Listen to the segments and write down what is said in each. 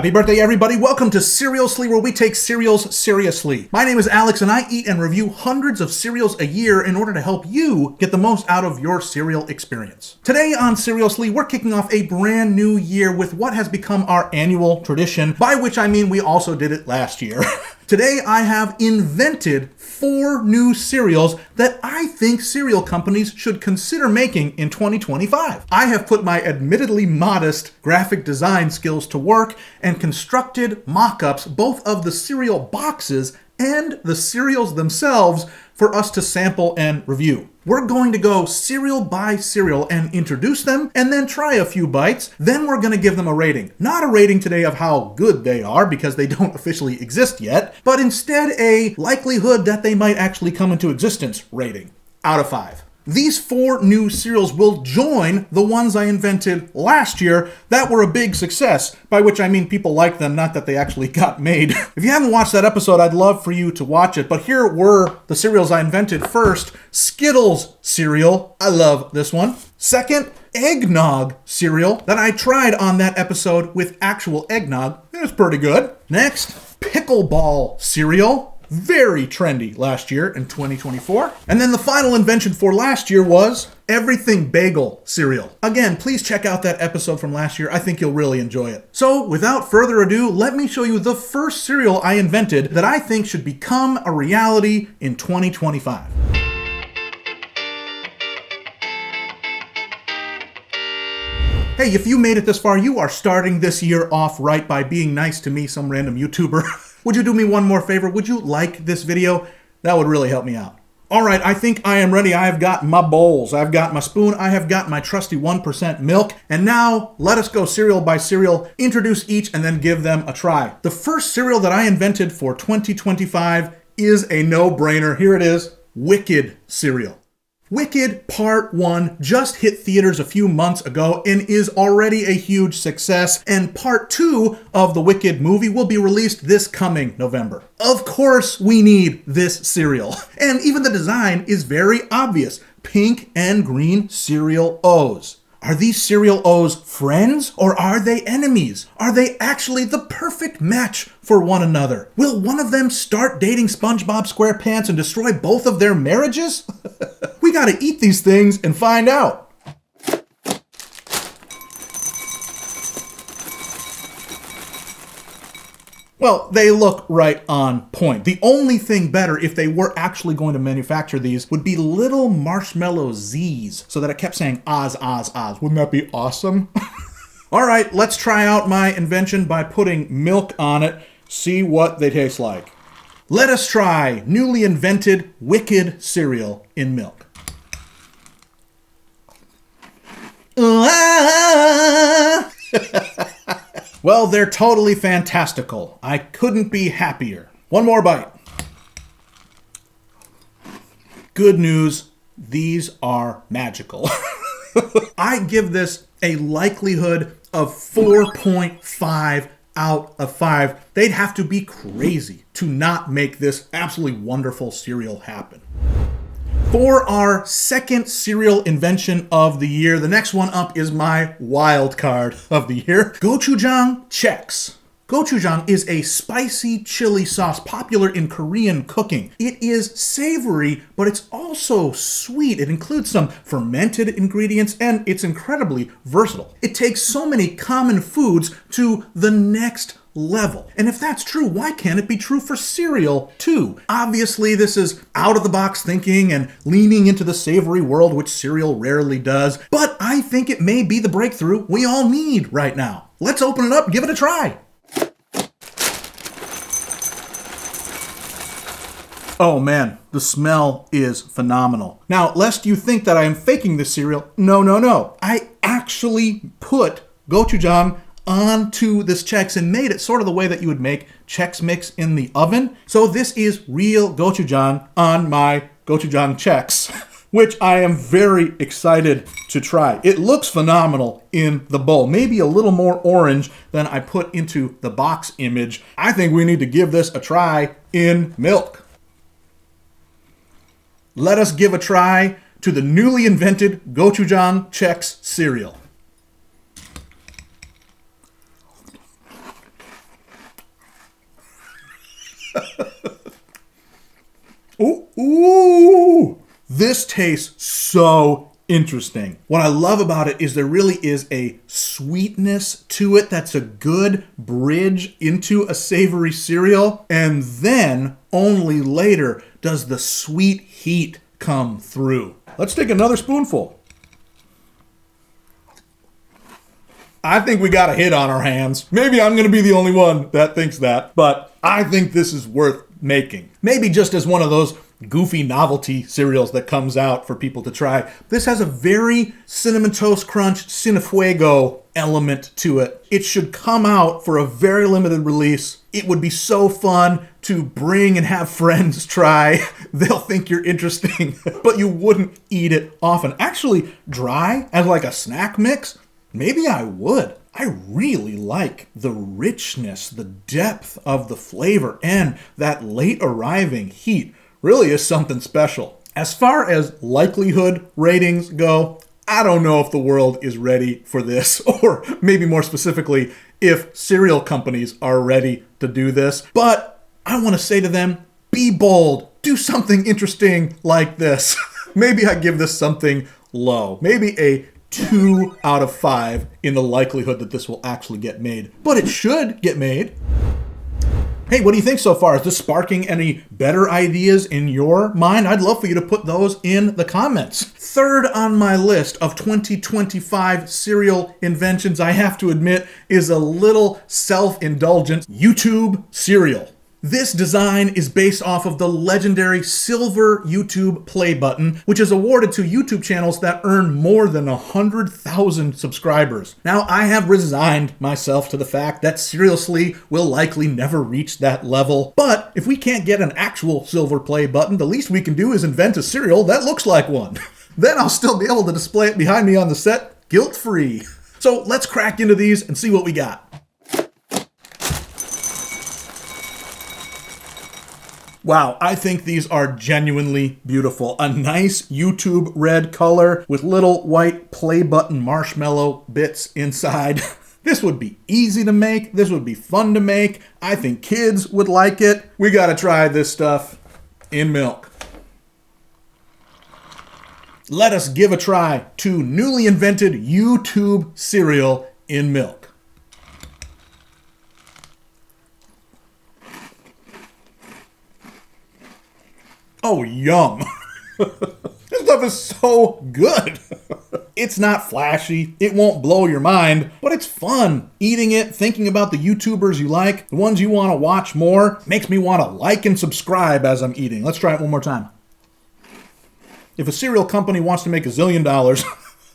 Happy birthday, everybody. Welcome to Seriously, where we take cereals seriously. My name is Alex, and I eat and review hundreds of cereals a year in order to help you get the most out of your cereal experience. Today on Seriously, we're kicking off a brand new year with what has become our annual tradition, by which I mean we also did it last year. Today, I have invented 4 new cereals that I think cereal companies should consider making in 2025. I have put my admittedly modest graphic design skills to work and constructed mock-ups both of the cereal boxes and the cereals themselves for us to sample and review. We're going to go cereal by cereal and introduce them and then try a few bites. Then we're going to give them a rating. Not a rating today of how good they are because they don't officially exist yet, but instead a likelihood that they might actually come into existence rating out of 5. These 4 new cereals will join the ones I invented last year that were a big success, by which I mean people like them, not that they actually got made. If you haven't watched that episode, I'd love for you to watch it, but here were the cereals I invented. First, Skittles cereal. I love this one. Second, eggnog cereal that I tried on that episode with actual eggnog. It was pretty good. Next, Pickleball cereal. Very trendy last year in 2024. And then the final invention for last year was Everything Bagel cereal. Again, please check out that episode from last year. I think you'll really enjoy it. So without further ado, let me show you the first cereal I invented that I think should become a reality in 2025. Hey, if you made it this far, you are starting this year off right by being nice to me, some random YouTuber. Would you do me one more favor? Would you like this video? That would really help me out. All right, I think I am ready. I've got my bowls, I've got my spoon, I have got my trusty 1% milk, and now let us go cereal by cereal, introduce each, and then give them a try. The first cereal that I invented for 2025 is a no-brainer. Here it is, Wicked cereal. Wicked Part 1 just hit theaters a few months ago and is already a huge success, and Part 2 of the Wicked movie will be released this coming November. Of course we need this cereal, and even the design is very obvious. Pink and green cereal O's. Are these cereal O's friends or are they enemies? Are they actually the perfect match for one another? Will one of them start dating SpongeBob SquarePants and destroy both of their marriages? We gotta eat these things and find out. Well, they look right on point. The only thing better, if they were actually going to manufacture these, would be little marshmallow Z's, so that it kept saying Oz, Oz, Oz. Wouldn't that be awesome? All right, let's try out my invention by putting milk on it, see what they taste like. Let us try newly invented Wicked cereal in milk. Well, they're totally fantastical. I couldn't be happier. One more bite. Good news, these are magical. I give this a likelihood of 4.5 out of 5. They'd have to be crazy to not make this absolutely wonderful cereal happen. For our second cereal invention of the year, the next one up is my wild card of the year, Gochujang Chex. Gochujang is a spicy chili sauce popular in Korean cooking. It is savory, but it's also sweet. It includes some fermented ingredients, and it's incredibly versatile. It takes so many common foods to the next level. And if that's true, why can't it be true for cereal too? Obviously, this is out-of-the-box thinking and leaning into the savory world, which cereal rarely does, but I think it may be the breakthrough we all need right now. Let's open it up and give it a try. Oh man, the smell is phenomenal. Now, lest you think that I am faking this cereal, no. I actually put gochujang onto this Chex and made it sort of the way that you would make Chex Mix in the oven. So this is real gochujang on my Gochujang Chex, which I am very excited to try. It looks phenomenal in the bowl, maybe a little more orange than I put into the box image. I think we need to give this a try in milk. Let us give a try to the newly invented Gochujang Chex cereal. Ooh, this tastes so interesting. What I love about it is there really is a sweetness to it that's a good bridge into a savory cereal. And then only later does the sweet heat come through. Let's take another spoonful. I think we got a hit on our hands. Maybe I'm going to be the only one that thinks that, but I think this is worth making. Maybe just as one of those goofy novelty cereals that comes out for people to try. This has a very Cinnamon Toast Crunch Cinefuego element to it. It should come out for a very limited release. It would be so fun to bring and have friends try. They'll think you're interesting, but you wouldn't eat it often. Actually, dry as like a snack mix, maybe I would. I really like the richness, the depth of the flavor, and that late arriving heat really is something special. As far as likelihood ratings go, I don't know if the world is ready for this, or maybe more specifically, if cereal companies are ready to do this. But I want to say to them, be bold, do something interesting like this. Maybe I give this something low, maybe a 2 out of 5 in the likelihood that this will actually get made. But it should get made. Hey, what do you think so far? Is this sparking any better ideas in your mind? I'd love for you to put those in the comments. Third on my list of 2025 cereal inventions, I have to admit, is a little self-indulgent YouTube cereal. This design is based off of the legendary silver YouTube play button, which is awarded to YouTube channels that earn more than 100,000 subscribers. Now, I have resigned myself to the fact that Seriously will likely never reach that level, but if we can't get an actual silver play button, the least we can do is invent a cereal that looks like one. Then I'll still be able to display it behind me on the set, guilt-free. So let's crack into these and see what we got. Wow, I think these are genuinely beautiful. A nice YouTube red color with little white play button marshmallow bits inside. This would be easy to make. This would be fun to make. I think kids would like it. We gotta try this stuff in milk. Let us give a try to newly invented YouTube cereal in milk. Oh, yum. This stuff is so good. It's not flashy, it won't blow your mind, but it's fun. Eating it, thinking about the YouTubers you like, the ones you want to watch more, makes me want to like and subscribe as I'm eating. Let's try it one more time. If a cereal company wants to make $1 zillion,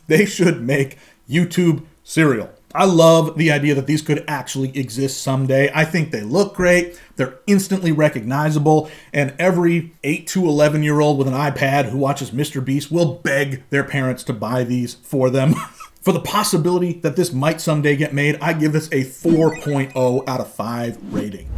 they should make YouTube cereal. I love the idea that these could actually exist someday. I think they look great, they're instantly recognizable, and every 8 to 11-year-old with an iPad who watches Mr. Beast will beg their parents to buy these for them. For the possibility that this might someday get made, I give this a 4.0 out of 5 rating.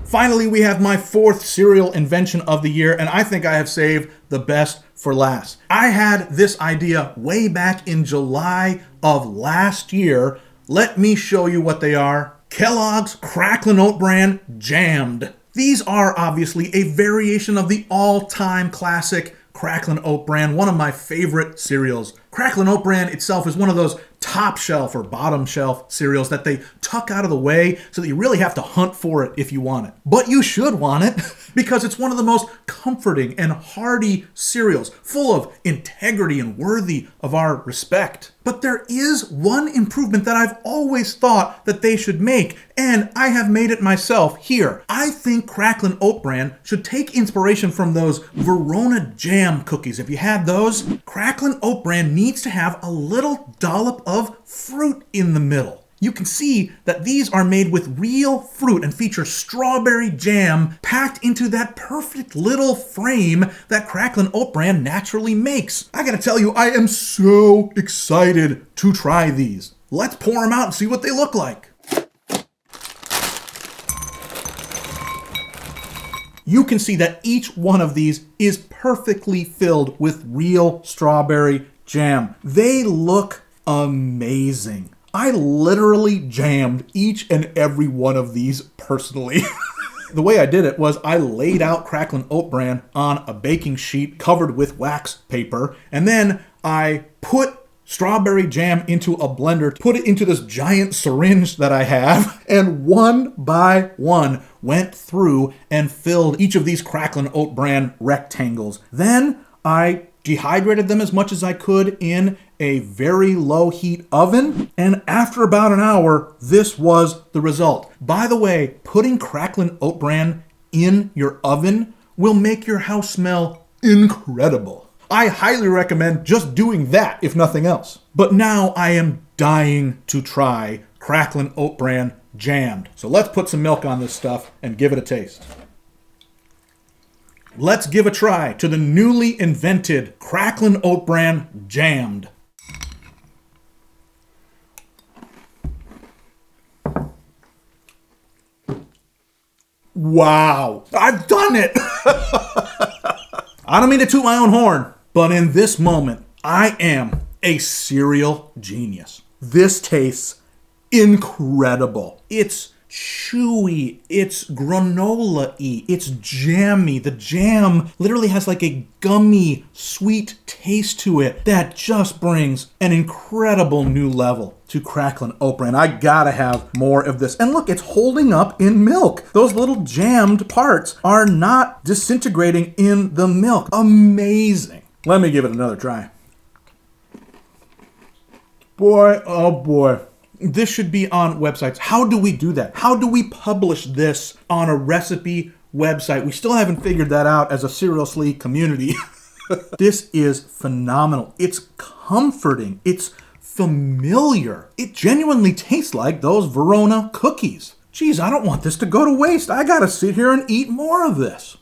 Finally, we have my fourth cereal invention of the year, and I think I have saved the best for last. I had this idea way back in July of last year. Let me show you what they are. Kellogg's Cracklin Oat Bran Jammed. These are obviously a variation of the all-time classic Cracklin Oat Bran, one of my favorite cereals. Cracklin Oat Bran itself is one of those top shelf or bottom shelf cereals that they tuck out of the way so that you really have to hunt for it if you want it. But you should want it because it's one of the most comforting and hearty cereals, full of integrity and worthy of our respect. But there is one improvement that I've always thought that they should make, and I have made it myself here. I think Cracklin Oat Bran should take inspiration from those Verona jam cookies. If you had those, Cracklin Oat Bran needs to have a little dollop of fruit in the middle. You can see that these are made with real fruit and feature strawberry jam packed into that perfect little frame that Cracklin Oat Bran naturally makes. I gotta tell you, I am so excited to try these. Let's pour them out and see what they look like. You can see that each one of these is perfectly filled with real strawberry jam. They look amazing. I literally jammed each and every one of these personally. The way I did it was I laid out Cracklin Oat Bran on a baking sheet covered with wax paper, and then I put strawberry jam into a blender, put it into this giant syringe that I have, and one by one went through and filled each of these Cracklin Oat Bran rectangles. Then I dehydrated them as much as I could in a very low heat oven, and after about an hour, this was the result. By the way, putting Cracklin Oat Bran in your oven will make your house smell incredible. I highly recommend just doing that, if nothing else. But now I am dying to try Cracklin Oat Bran jammed. So let's put some milk on this stuff and give it a taste. Let's give a try to the newly invented Cracklin Oat Bran jammed. Wow, I've done it! I don't mean to toot my own horn, but in this moment, I am a cereal genius. This tastes incredible. It's chewy, it's granola-y, it's jammy. The jam literally has like a gummy, sweet taste to it that just brings an incredible new level to Cracklin Oat Bran. I gotta have more of this. And look, it's holding up in milk. Those little jammed parts are not disintegrating in the milk. Amazing. Let me give it another try. Boy, oh boy. This should be on websites. How do we do that? How do we publish this on a recipe website? We still haven't figured that out as a seriously community. This is phenomenal. It's comforting. It's familiar. It genuinely tastes like those Verona cookies. Geez, I don't want this to go to waste. I gotta sit here and eat more of this.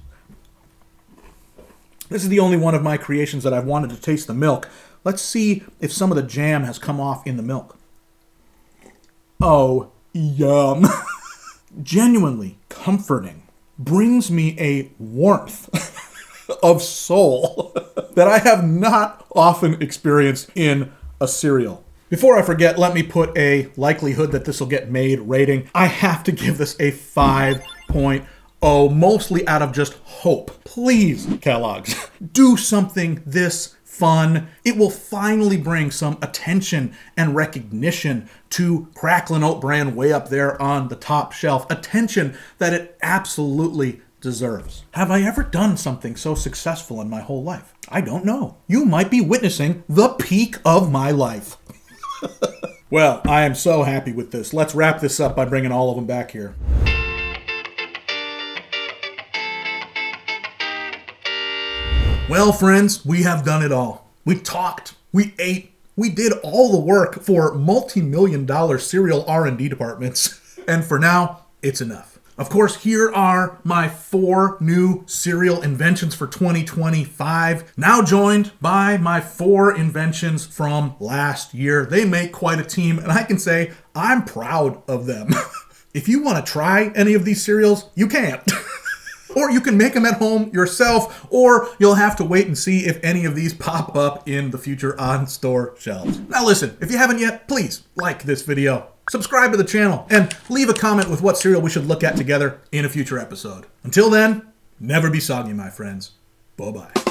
This is the only one of my creations that I've wanted to taste the milk. Let's see if some of the jam has come off in the milk. Oh, yum. Genuinely comforting. Brings me a warmth of soul that I have not often experienced in a cereal. Before I forget, let me put a likelihood that this will get made rating. I have to give this a 5.0, mostly out of just hope. Please, Kellogg's, do something this fun. It will finally bring some attention and recognition to Cracklin Oat Bran way up there on the top shelf. Attention that it absolutely deserves. Have I ever done something so successful in my whole life? I don't know. You might be witnessing the peak of my life. Well, I am so happy with this. Let's wrap this up by bringing all of them back here. Well, friends, we have done it all. We talked, we ate, we did all the work for multi-million-dollar cereal R&D departments. And for now, it's enough. Of course, here are my 4 new cereal inventions for 2025, now joined by my 4 inventions from last year. They make quite a team, and I can say I'm proud of them. If you want to try any of these cereals, you can. Or you can make them at home yourself, or you'll have to wait and see if any of these pop up in the future on store shelves. Now listen, if you haven't yet, please like this video, subscribe to the channel, and leave a comment with what cereal we should look at together in a future episode. Until then, never be soggy, my friends. Bye-bye.